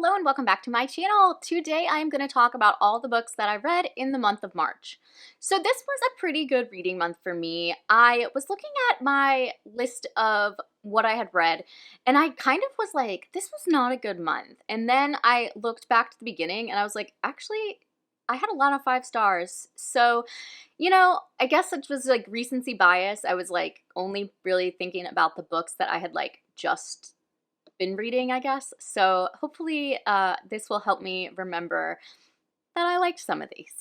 Hello and welcome back to my channel. Today I am going to talk about all the books that I read in the month of March. So this was a pretty good reading month for me. I was looking at my list of what I had read and I kind of was like, this was not a good month. And then I looked back to the beginning and I was like, actually, I had a lot of 5 stars. So, I guess it was like recency bias. I was like only really thinking about the books that I had like just been reading, I guess. So hopefully this will help me remember that I liked some of these.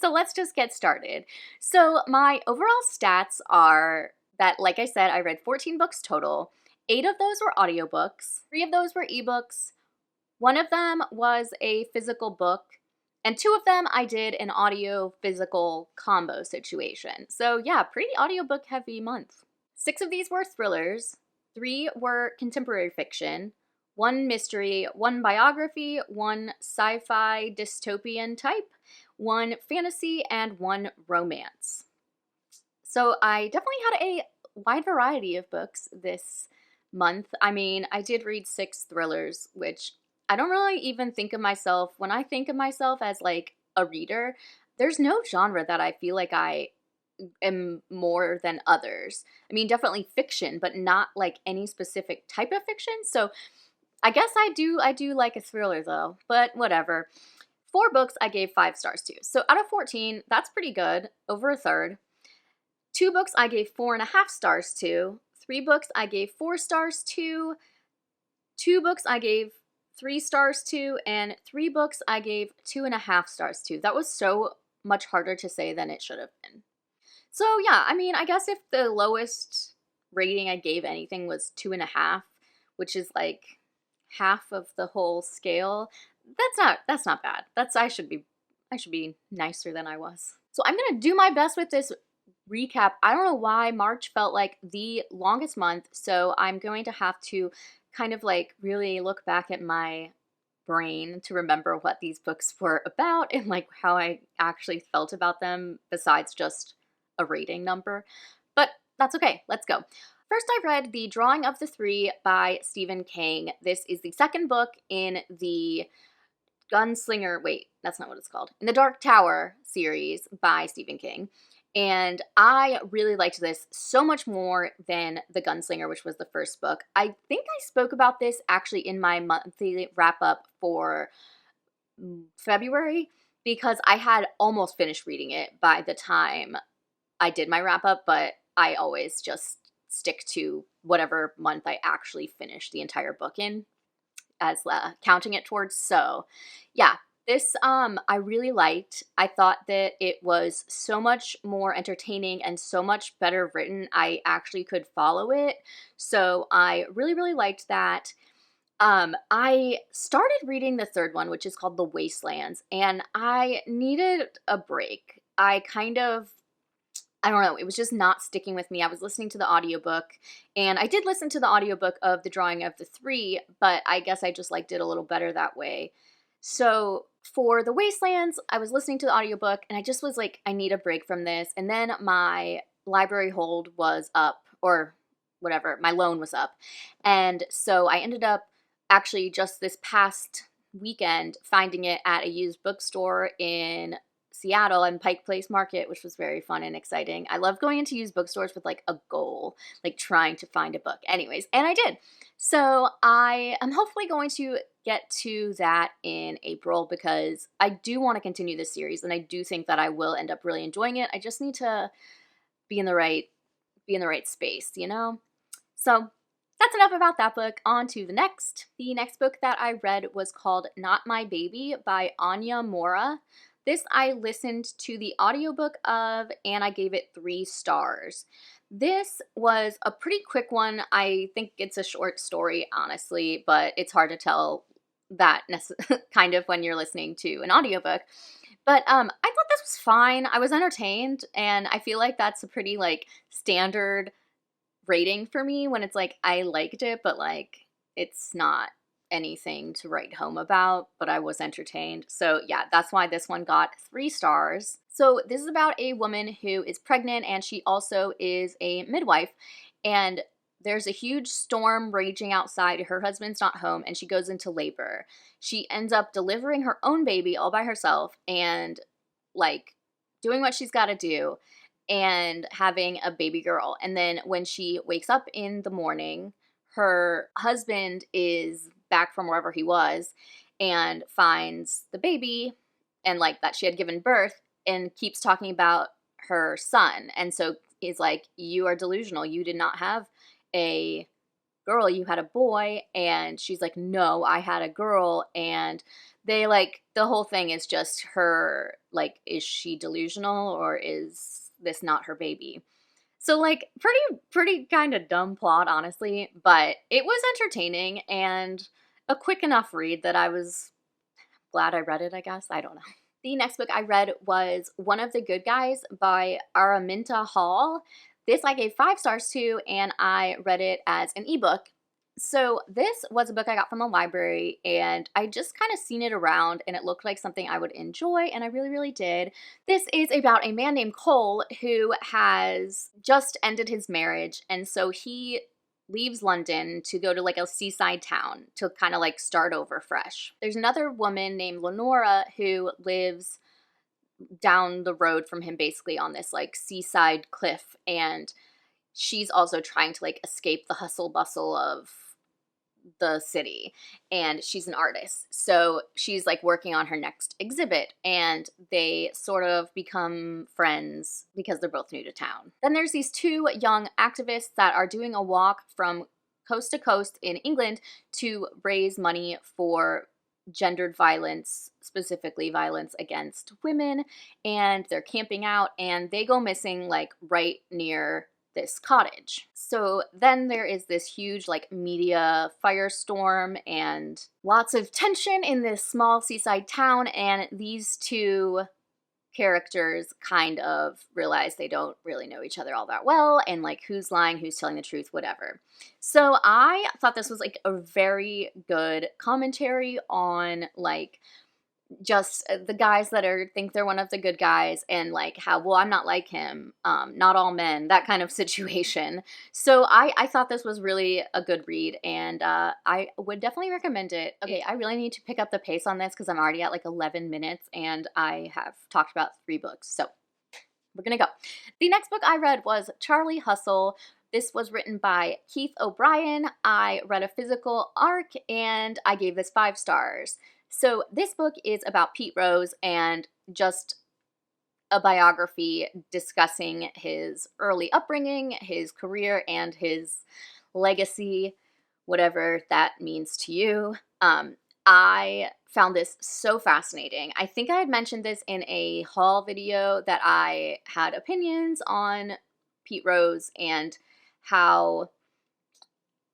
So let's just get started. So my overall stats are that, like I said, I read 14 books total. 8 of those were audiobooks, 3 of those were ebooks, 1 of them was a physical book, and 2 of them I did an audio physical combo situation. So yeah, pretty audiobook heavy month. 6 of these were thrillers, 3 were contemporary fiction, 1 mystery, 1 biography, 1 sci-fi dystopian type, 1 fantasy, and 1 romance. So I definitely had a wide variety of books this month. I mean, I did read 6 thrillers, which I don't really even think of myself, when I think of myself as like a reader, there's no genre that I feel like I am more than others. I mean, definitely fiction, but not like any specific type of fiction. So I guess I do like a thriller though, but whatever. 4 books I gave 5 stars to. So out of 14, that's pretty good, over a third. 2 books I gave 4.5 stars to. 3 books I gave 4 stars to. 2 books I gave 3 stars to, and 3 books I gave 2.5 stars to. That was so much harder to say than it should have been. So yeah, I mean, I guess if the lowest rating I gave anything was 2.5, which is like half of the whole scale, that's not bad. I should be nicer than I was. So I'm gonna do my best with this recap. I don't know why March felt like the longest month, so I'm going to have to kind of like really look back at my brain to remember what these books were about and like how I actually felt about them besides just a rating number, but that's okay. Let's go. First, I read The Drawing of the Three by Stephen King. This is the second book in the that's not what it's called. In the Dark Tower series by Stephen King. And I really liked this so much more than The Gunslinger, which was the first book. I think I spoke about this actually in my monthly wrap-up for February because I had almost finished reading it by the time I did my wrap up, but I always just stick to whatever month I actually finish the entire book in as counting it towards. So yeah, this I really liked. I thought that it was so much more entertaining and so much better written. I actually could follow it. So I really, really liked that. I started reading the third one, which is called The Wastelands, and I needed a break. I don't know, it was just not sticking with me. I was listening to the audiobook, and I did listen to the audiobook of The Drawing of the Three, but I guess I just liked it a little better that way. So for The Wastelands, I was listening to the audiobook, and I just was like, I need a break from this. And then my library hold was up, or whatever, my loan was up. And so I ended up actually just this past weekend finding it at a used bookstore in Seattle and Pike Place Market, which was very fun and exciting. I love going into used bookstores with like a goal, like trying to find a book. Anyways, and I did. So I am hopefully going to get to that in April because I do want to continue this series and I do think that I will end up really enjoying it. I just need to be in the right space, you know? So that's enough about that book. On to the next. The next book that I read was called Not My Baby by Anya Mora. This I listened to the audiobook of, and I gave it 3 stars. This was a pretty quick one. I think it's a short story, honestly, but it's hard to tell that kind of when you're listening to an audiobook. But I thought this was fine. I was entertained, and I feel like that's a pretty like standard rating for me when it's like I liked it, but like it's not anything to write home about, but I was entertained. So yeah, that's why this one got 3 stars. So this is about a woman who is pregnant and she also is a midwife, and there's a huge storm raging outside. Her husband's not home, and she goes into labor. She ends up delivering her own baby all by herself and, like, doing what she's got to do and having a baby girl. And then when she wakes up in the morning, her husband is back from wherever he was and finds the baby and, like, that she had given birth, and keeps talking about her son. And so is like, you are delusional. You did not have a girl, you had a boy. And she's like, no, I had a girl. And they, like, the whole thing is just her, like, is she delusional or is this not her baby? So, like, pretty kind of dumb plot, honestly, but it was entertaining and a quick enough read that I was glad I read it, I guess. I don't know. The next book I read was One of the Good Guys by Araminta Hall. This I gave 5 stars to, and I read it as an ebook. So this was a book I got from a library, and I just kind of seen it around, and it looked like something I would enjoy, and I really, really did. This is about a man named Cole who has just ended his marriage, and so he leaves London to go to, like, a seaside town to kind of, like, start over fresh. There's another woman named Lenora who lives down the road from him, basically on this, like, seaside cliff, and she's also trying to, like, escape the hustle bustle of the city, and she's an artist, so she's, like, working on her next exhibit, and they sort of become friends because they're both new to town. Then there's these 2 young activists that are doing a walk from coast to coast in England to raise money for gendered violence, specifically violence against women, and they're camping out, and they go missing, like, right near this cottage. So then there is this huge, like, media firestorm and lots of tension in this small seaside town, and these 2 characters kind of realize they don't really know each other all that well, and, like, who's lying, who's telling the truth, whatever. So I thought this was, like, a very good commentary on, like, just the guys that think they're one of the good guys, and, like, how, well, I'm not like him, not all men, that kind of situation. So I thought this was really a good read, and I would definitely recommend it. Okay, I really need to pick up the pace on this because I'm already at, like, 11 minutes, and I have talked about 3 books, so we're gonna go. The next book I read was Charlie Hustle. This was written by Keith O'Brien. I read a physical arc, and I gave this 5 stars. So this book is about Pete Rose and just a biography discussing his early upbringing, his career, and his legacy, whatever that means to you. I found this so fascinating. I think I had mentioned this in a haul video that I had opinions on Pete Rose and how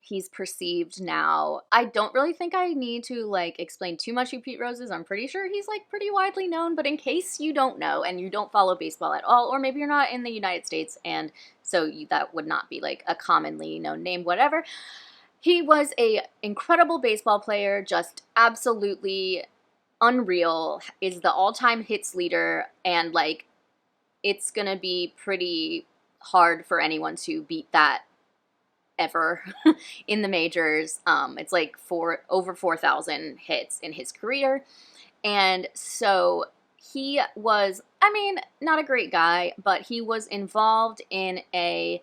he's perceived now. I don't really think I need to, like, explain too much who Pete Rose is. I'm pretty sure he's, like, pretty widely known, but in case you don't know and you don't follow baseball at all, or maybe you're not in the United States and so that would not be, like, a commonly known name, whatever. He was a incredible baseball player, just absolutely unreal, is the all-time hits leader, and, like, it's gonna be pretty hard for anyone to beat that ever in the majors. It's like over 4,000 hits in his career. And so he was, I mean, not a great guy, but he was involved in a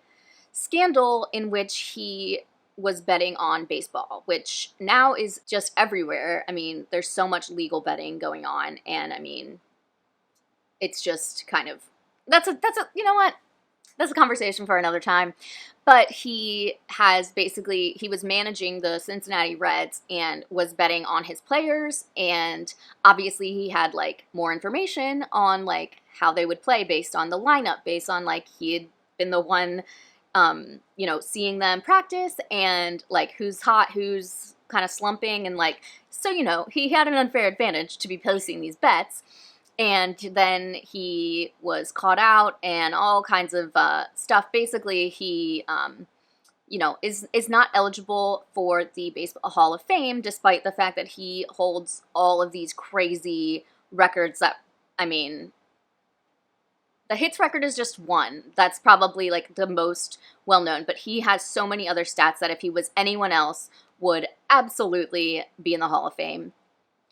scandal in which he was betting on baseball, which now is just everywhere. I mean, there's so much legal betting going on, and I mean, it's just kind of, that's a, you know what? That's a conversation for another time. But he was managing the Cincinnati Reds and was betting on his players, and obviously he had, like, more information on, like, how they would play based on the lineup, based on, like, he had been the one, you know, seeing them practice and, like, who's hot, who's kind of slumping, and, like, so, you know, he had an unfair advantage to be placing these bets. And then he was caught out and all kinds of stuff. Basically, he, you know, is not eligible for the Baseball Hall of Fame, despite the fact that he holds all of these crazy records that, I mean, the hits record is just one. That's probably like the most well-known, but he has so many other stats that if he was anyone else would absolutely be in the Hall of Fame.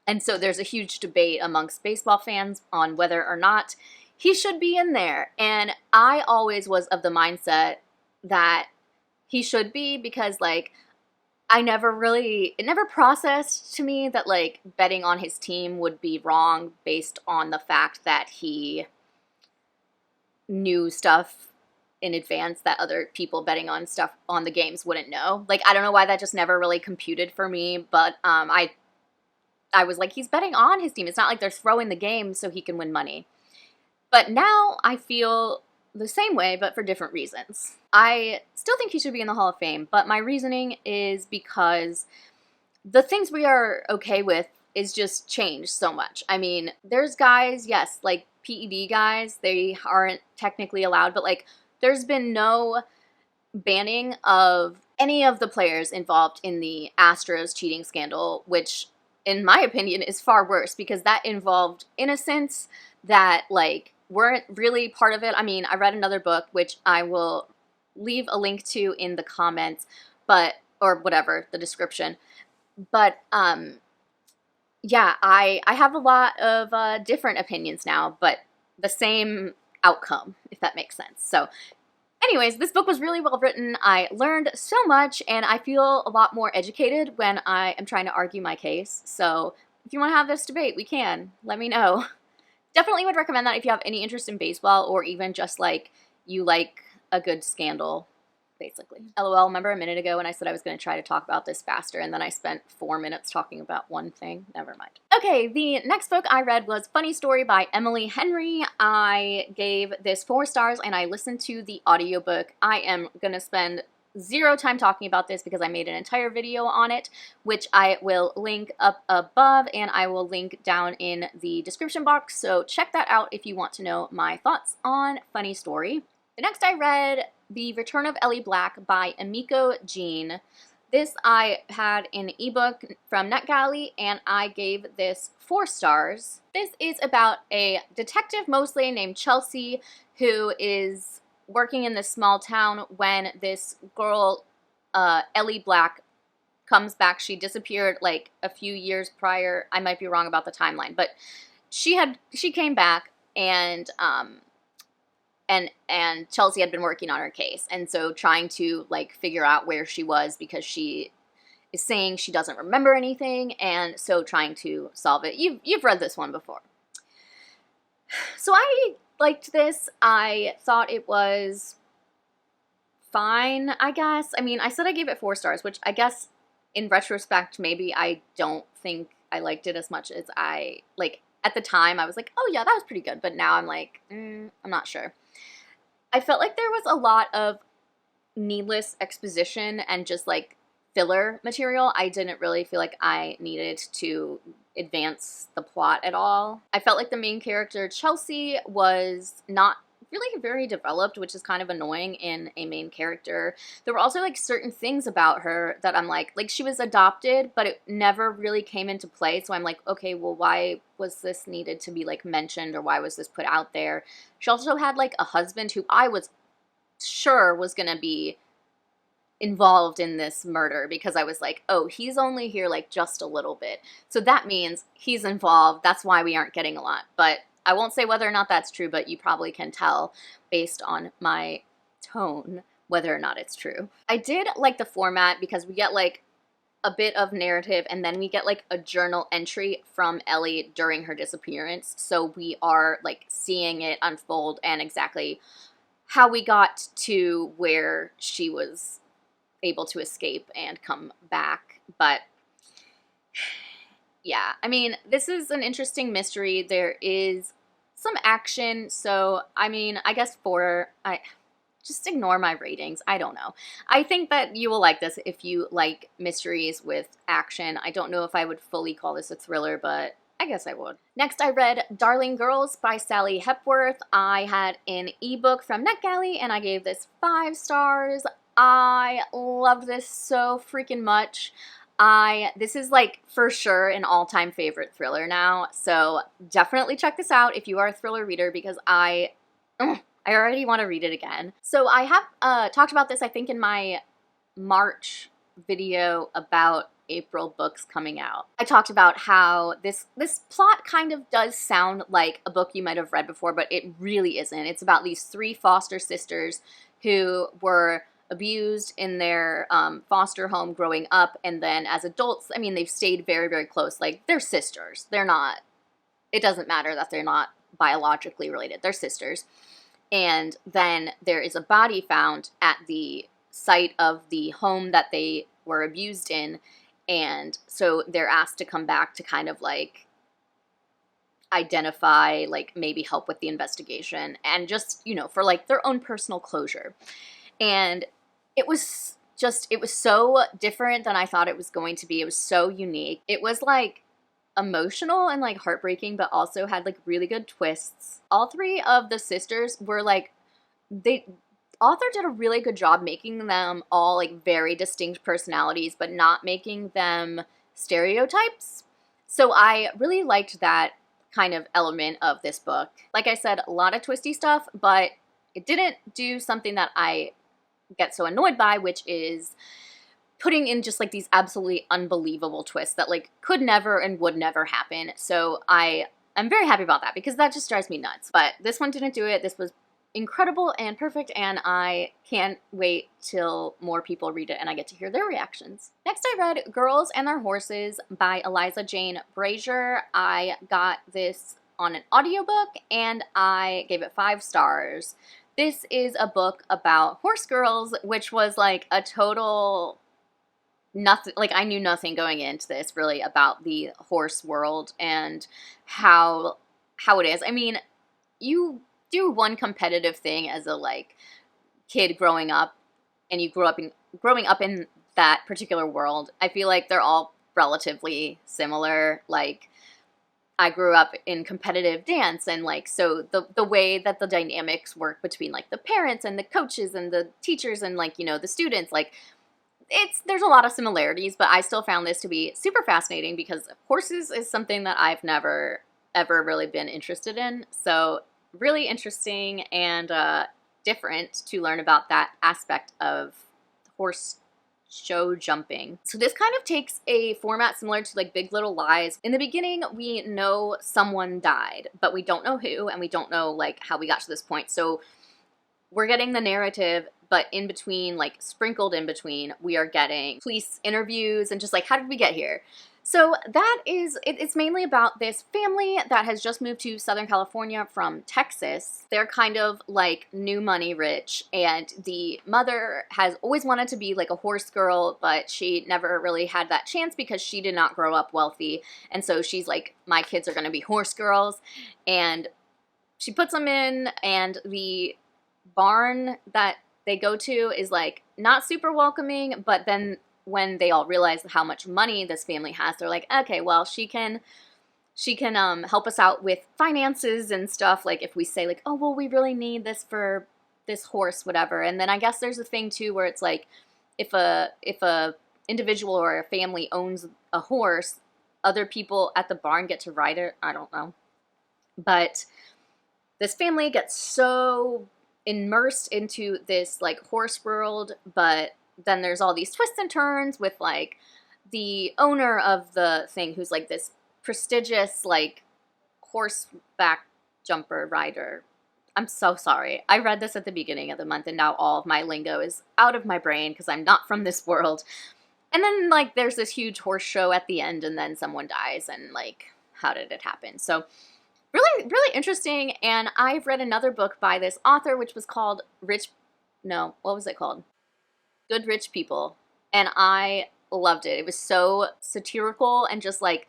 And so there's a huge debate amongst baseball fans on whether or not he should be in there. And I always was of the mindset that he should be, because like it never processed to me that like betting on his team would be wrong based on the fact that he knew stuff in advance that other people betting on stuff on the games wouldn't know. Like, I don't know why that just never really computed for me, but I was like, he's betting on his team. It's not like they're throwing the game so he can win money. But now I feel the same way, but for different reasons. I still think he should be in the Hall of Fame, but my reasoning is because the things we are okay with is just changed so much. I mean, there's guys, yes, like PED guys, they aren't technically allowed, but like there's been no banning of any of the players involved in the Astros cheating scandal, which in my opinion is far worse because that involved innocents that like weren't really part of it. I mean, I read another book, which I will leave a link to in the comments, but, or whatever, the description. But, yeah, I have a lot of different opinions now, but the same outcome, if that makes sense. So anyways, this book was really well written. I learned so much, and I feel a lot more educated when I am trying to argue my case. So if you want to have this debate, we can. Let me know. Definitely would recommend that if you have any interest in baseball, or even just like you like a good scandal, basically. LOL, remember a minute ago when I said I was going to try to talk about this faster and then I spent 4 minutes talking about one thing? Never mind. Okay, the next book I read was Funny Story by Emily Henry. I gave this 4 stars and I listened to the audiobook. I am going to spend zero time talking about this because I made an entire video on it, which I will link up above and I will link down in the description box. So check that out if you want to know my thoughts on Funny Story. The next I read The Return of Ellie Black by Emiko Jean. This I had an ebook from NetGalley and I gave this 4 stars. This is about a detective mostly named Chelsea who is working in this small town when this girl, Ellie Black, comes back. She disappeared like a few years prior. I might be wrong about the timeline, but she came back and Chelsea had been working on her case, and so trying to like figure out where she was because she is saying she doesn't remember anything, and so trying to solve it. You've read this one before. So I liked this. I thought it was fine, I guess. I mean, I said I gave it 4 stars, which I guess in retrospect, maybe I don't think I liked it as much as I, like, at the time I was like, oh yeah, that was pretty good, but now I'm like, I'm not sure. I felt like there was a lot of needless exposition and just like filler material. I didn't really feel like I needed to advance the plot at all. I felt like the main character, Chelsea, was not really very developed, which is kind of annoying in a main character. There were also like certain things about her that I'm like she was adopted, but it never really came into play. So I'm like, okay, well, why was this needed to be like mentioned, or why was this put out there? She also had like a husband who I was sure was gonna be involved in this murder, because I was like, oh, he's only here like just a little bit, so that means he's involved. That's why we aren't getting a lot. But I won't say whether or not that's true, but you probably can tell based on my tone whether or not it's true. I did like the format because we get like a bit of narrative and then we get like a journal entry from Ellie during her disappearance, so we are like seeing it unfold and exactly how we got to where she was able to escape and come back. But yeah, I mean, this is an interesting mystery. There is some action, so I mean, I guess just ignore my ratings. I don't know. I think that you will like this if you like mysteries with action. I don't know if I would fully call this a thriller, but I guess I would. Next, I read Darling Girls by Sally Hepworth. I had an ebook from NetGalley, and I gave this 5 stars. I loved this so freaking much. This is like for sure an all-time favorite thriller now, so definitely check this out if you are a thriller reader, because I Ugh, I already want to read it again. So I have talked about this, I think, in my March video about April books coming out. I talked about how this plot kind of does sound like a book you might have read before, but it really isn't. It's about these three foster sisters who were abused in their foster home growing up, and then as adults, I mean, they've stayed very, very close. Like, they're sisters. They're not, it doesn't matter that they're not biologically related. They're sisters. And then there is a body found at the site of the home that they were abused in, and so they're asked to come back to kind of like identify, like maybe help with the investigation, and just, you know, for like their own personal closure. And it was so different than I thought it was going to be. It was so unique. It was like emotional and like heartbreaking, but also had like really good twists. All three of the sisters were like, author did a really good job making them all like very distinct personalities, but not making them stereotypes. So I really liked that kind of element of this book. Like I said, a lot of twisty stuff, but it didn't do something that I get so annoyed by, which is putting in just like these absolutely unbelievable twists that like could never and would never happen. So I'm very happy about that, because that just drives me nuts. But this one didn't do it. This was incredible and perfect, and I can't wait till more people read it and I get to hear their reactions. Next, I read Girls and Their Horses by Eliza Jane Brazier. I got this on an audiobook and I gave it 5 stars. This is a book about horse girls, which was like a total nothing. Like, I knew nothing going into this really about the horse world and how it is. I mean, you do one competitive thing as a like kid growing up, and you growing up in that particular world. I feel like they're all relatively similar. Like, I grew up in competitive dance, and like, so the way that the dynamics work between like the parents and the coaches and the teachers and like, you know, the students, like there's a lot of similarities, but I still found this to be super fascinating because horses is something that I've never ever really been interested in. So really interesting and different to learn about that aspect of horse show jumping. So this kind of takes a format similar to like Big Little Lies. In the beginning, we know someone died, but we don't know who, and we don't know like how we got to this point. So we're getting the narrative, but in between, like sprinkled in between, we are getting police interviews and just like, how did we get here? So that is, it's mainly about this family that has just moved to Southern California from Texas. They're kind of like new money rich, and the mother has always wanted to be like a horse girl, but she never really had that chance because she did not grow up wealthy. And so she's like, my kids are going to be horse girls. And she puts them in, and the barn that they go to is like not super welcoming, but then when they all realize how much money this family has, they're like, okay, well, she can help us out with finances and stuff. Like if we say like, oh, well, we really need this for this horse, whatever. And then I guess there's a thing too where it's like, if a individual or a family owns a horse, other people at the barn get to ride it. I don't know. But this family gets so immersed into this like horse world, but then there's all these twists and turns with like the owner of the thing who's like this prestigious like horseback jumper rider. I'm so sorry. I read this at the beginning of the month, and now all of my lingo is out of my brain because I'm not from this world. And then like there's this huge horse show at the end, and then someone dies, and like, how did it happen? So really, really interesting. And I've read another book by this author, which was called what was it called? Good Rich People. And I loved it. It was so satirical and just like,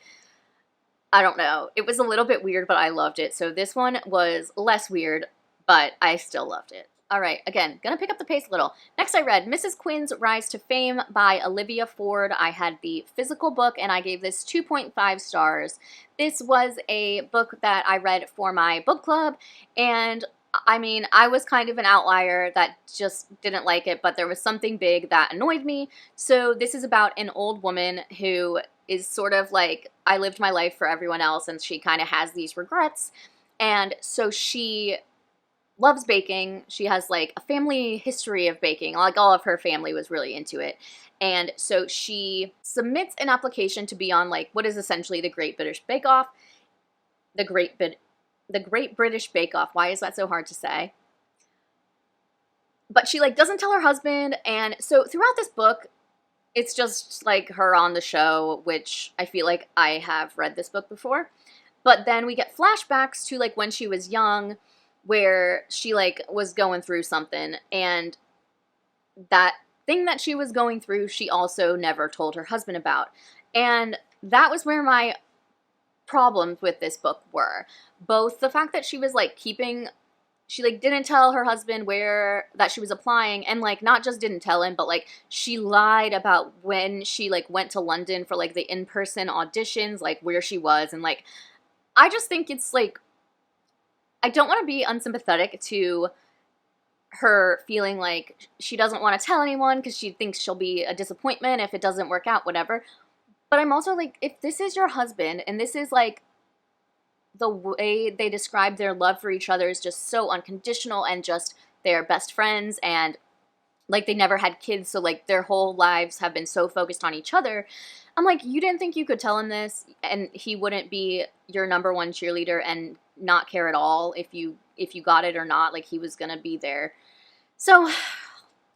I don't know. It was a little bit weird, but I loved it. So this one was less weird, but I still loved it. All right, again, gonna pick up the pace a little. Next I read Mrs. Quinns' Rise to Fame by Olivia Ford. I had the physical book and I gave this 2.5 stars. This was a book that I read for my book club, and I mean, I was kind of an outlier that just didn't like it, but there was something big that annoyed me. So this is about an old woman who is sort of like, I lived my life for everyone else, and she kind of has these regrets. And so she loves baking. She has like a family history of baking. Like all of her family was really into it. And so she submits an application to be on like what is essentially the Great British Bake Off. The Great British Bake Off. Why is that so hard to say? But she like doesn't tell her husband, and so throughout this book, it's just like her on the show, which I feel like I have read this book before. But then we get flashbacks to like when she was young, where she like was going through something, and that thing that she was going through, she also never told her husband about. And that was where my problems with this book were. Both the fact that she was like she like didn't tell her husband where that she was applying, and like not just didn't tell him, but like she lied about when she like went to London for like the in-person auditions, like where she was. And like I just think it's like I don't want to be unsympathetic to her feeling like she doesn't want to tell anyone because she thinks she'll be a disappointment if it doesn't work out, whatever. But I'm also like, if this is your husband and this is like the way they describe their love for each other is just so unconditional and just they're best friends and like they never had kids, so like their whole lives have been so focused on each other. I'm like, you didn't think you could tell him this and he wouldn't be your number one cheerleader and not care at all if you got it or not, like he was gonna be there. So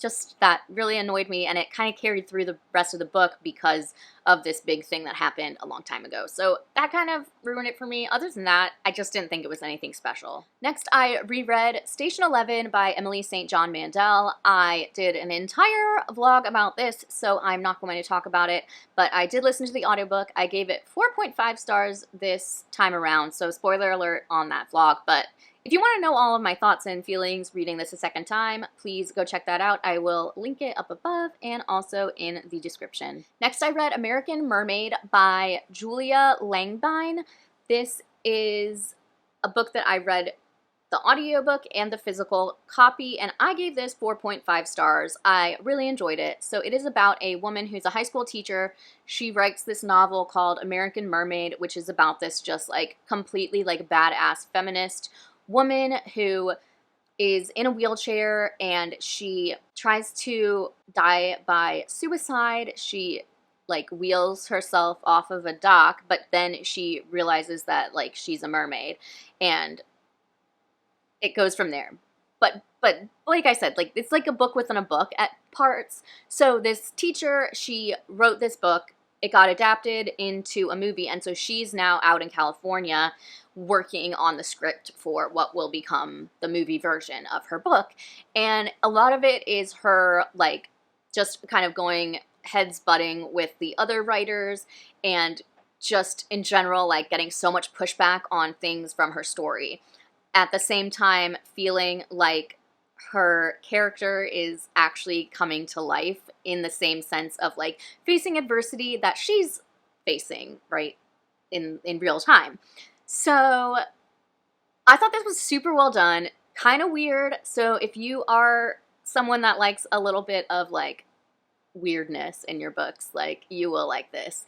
just that really annoyed me, and it kind of carried through the rest of the book because of this big thing that happened a long time ago. So that kind of ruined it for me. Other than that, I just didn't think it was anything special. Next, I reread Station 11 by Emily St. John Mandel. I did an entire vlog about this, so I'm not going to talk about it, but I did listen to the audiobook. I gave it 4.5 stars this time around, so spoiler alert on that vlog, but if you want to know all of my thoughts and feelings reading this a second time, please go check that out. I will link it up above and also in the description. Next, I read American Mermaid by Julia Langbine. This is a book that I read the audiobook and the physical copy, and I gave this 4.5 stars. I really enjoyed it. So it is about a woman who's a high school teacher. She writes this novel called American Mermaid, which is about this just like completely like badass feminist woman who is in a wheelchair and she tries to die by suicide. She like wheels herself off of a dock, but then she realizes that like she's a mermaid, and it goes from there. But like I said, like it's like a book within a book at parts. So this teacher, she wrote this book. It got adapted into a movie, and so she's now out in California working on the script for what will become the movie version of her book. And a lot of it is her like just kind of going heads butting with the other writers and just in general like getting so much pushback on things from her story. At the same time feeling like her character is actually coming to life in the same sense of like facing adversity that she's facing right in real time. So I thought this was super well done, kind of weird. So if you are someone that likes a little bit of like weirdness in your books, like you will like this.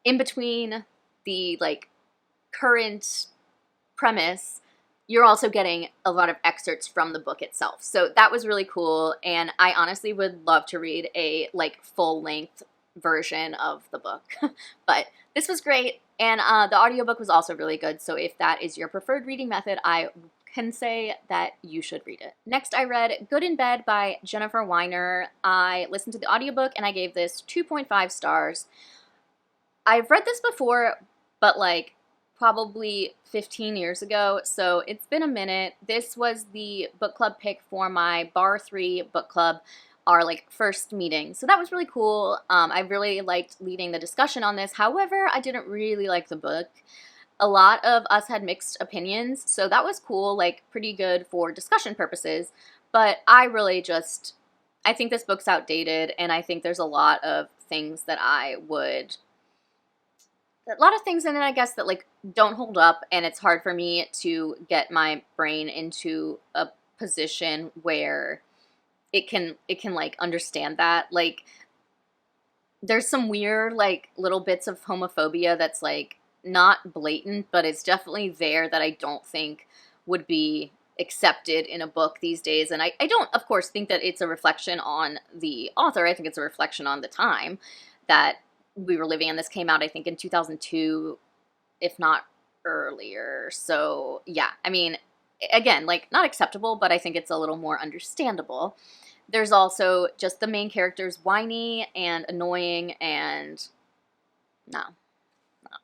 In between the like current premise, you're also getting a lot of excerpts from the book itself. So that was really cool, and I honestly would love to read a like full-length version of the book. But this was great, and the audiobook was also really good, so if that is your preferred reading method, I can say that you should read it. Next, I read Good in Bed by Jennifer Weiner. I listened to the audiobook, and I gave this 2.5 stars. I've read this before, but like probably 15 years ago, so it's been a minute. This was the book club pick for my Bar 3 book club, our like first meeting. So that was really cool. I really liked leading the discussion on this. However, I didn't really like the book. A lot of us had mixed opinions, so that was cool, like pretty good for discussion purposes. But I think this book's outdated, and I think there's a lot of things in it, I guess, that like don't hold up, and it's hard for me to get my brain into a position where it can like understand that. Like there's some weird like little bits of homophobia that's like not blatant, but it's definitely there that I don't think would be accepted in a book these days. And I don't, of course, think that it's a reflection on the author. I think it's a reflection on the time that we were living in. This came out, I think, in 2002, if not earlier. So yeah, I mean, again, like, not acceptable, but I think it's a little more understandable. There's also just the main character's whiny and annoying, and no.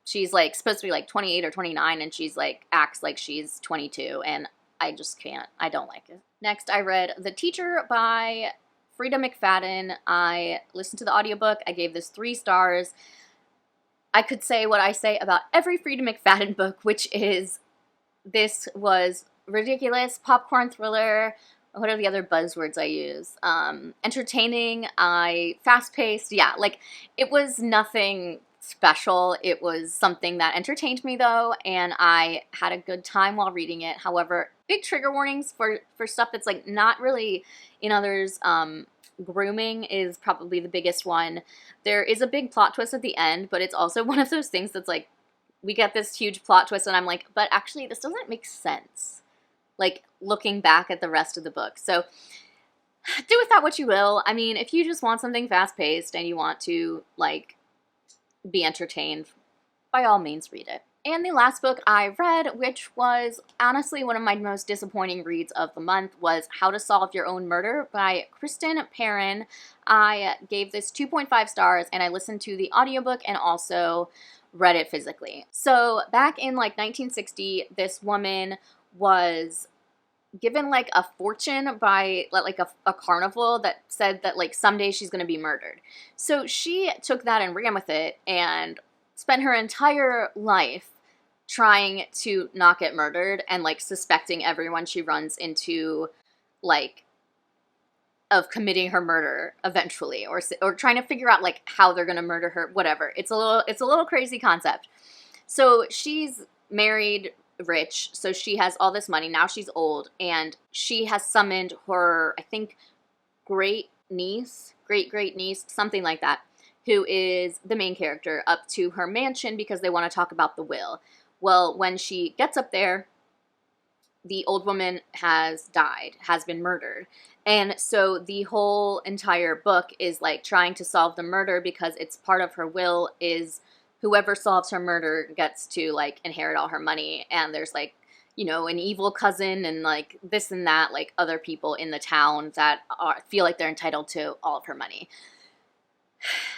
She's like supposed to be like 28 or 29, and she's like acts like she's 22, and I just can't. I don't like it. Next, I read The Teacher by Frida McFadden. I listened to the audiobook. I gave this 3 stars. I could say what I say about every Frida McFadden book, which is this was ridiculous, popcorn thriller. What are the other buzzwords I use? Entertaining, fast-paced. Yeah, like, it was nothing special. It was something that entertained me, though, and I had a good time while reading it. However, big trigger warnings for stuff that's, like, not really in others. Grooming is probably the biggest one. There is a big plot twist at the end, but it's also one of those things that's like, we get this huge plot twist, and I'm like, but actually, this doesn't make sense, like, looking back at the rest of the book. So do with that what you will. I mean, if you just want something fast-paced and you want to, like, be entertained, by all means, read it. And the last book I read, which was honestly one of my most disappointing reads of the month, was How to Solve Your Own Murder by Kristen Perrin. I gave this 2.5 stars, and I listened to the audiobook and also read it physically. So back in like 1960, this woman was given like a fortune by like a carnival that said that like someday she's going to be murdered. So she took that and ran with it and spent her entire life trying to not get murdered and like suspecting everyone she runs into, like, of committing her murder eventually, or trying to figure out like how they're going to murder her, whatever. It's a little crazy concept. So she's married, rich, so she has all this money. Now she's old, and she has summoned her, I think, great niece, something like that, who is the main character, up to her mansion because they want to talk about the will. Well, when she gets up there, the old woman has died, has been murdered. And so the whole entire book is like trying to solve the murder, because it's part of her will is whoever solves her murder gets to like inherit all her money. And there's like, you know, an evil cousin and like this and that, like other people in the town that feel like they're entitled to all of her money.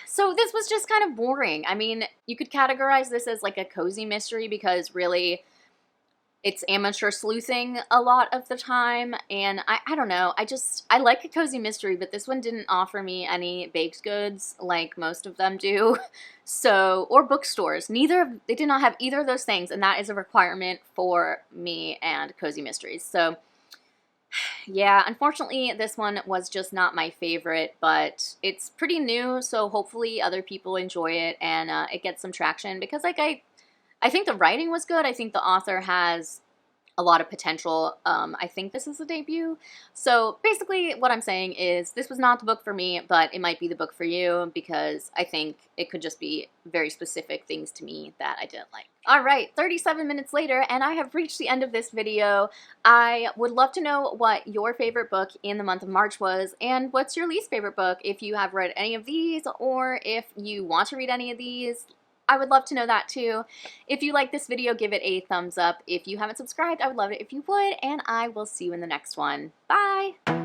So this was just kind of boring. I mean, you could categorize this as like a cozy mystery, because really it's amateur sleuthing a lot of the time. And I don't know. I like a cozy mystery, but this one didn't offer me any baked goods like most of them do. So, or bookstores. They did not have either of those things. And that is a requirement for me and cozy mysteries. So yeah, unfortunately, this one was just not my favorite, but it's pretty new, so hopefully other people enjoy it and it gets some traction, because like I think the writing was good. I think the author has a lot of potential. I think this is a debut. So basically what I'm saying is this was not the book for me, but it might be the book for you, because I think it could just be very specific things to me that I didn't like. All right, 37 minutes later, and I have reached the end of this video. I would love to know what your favorite book in the month of March was, and what's your least favorite book, if you have read any of these, or if you want to read any of these. I would love to know that too. If you like this video, give it a thumbs up. If you haven't subscribed, I would love it if you would, and I will see you in the next one. Bye!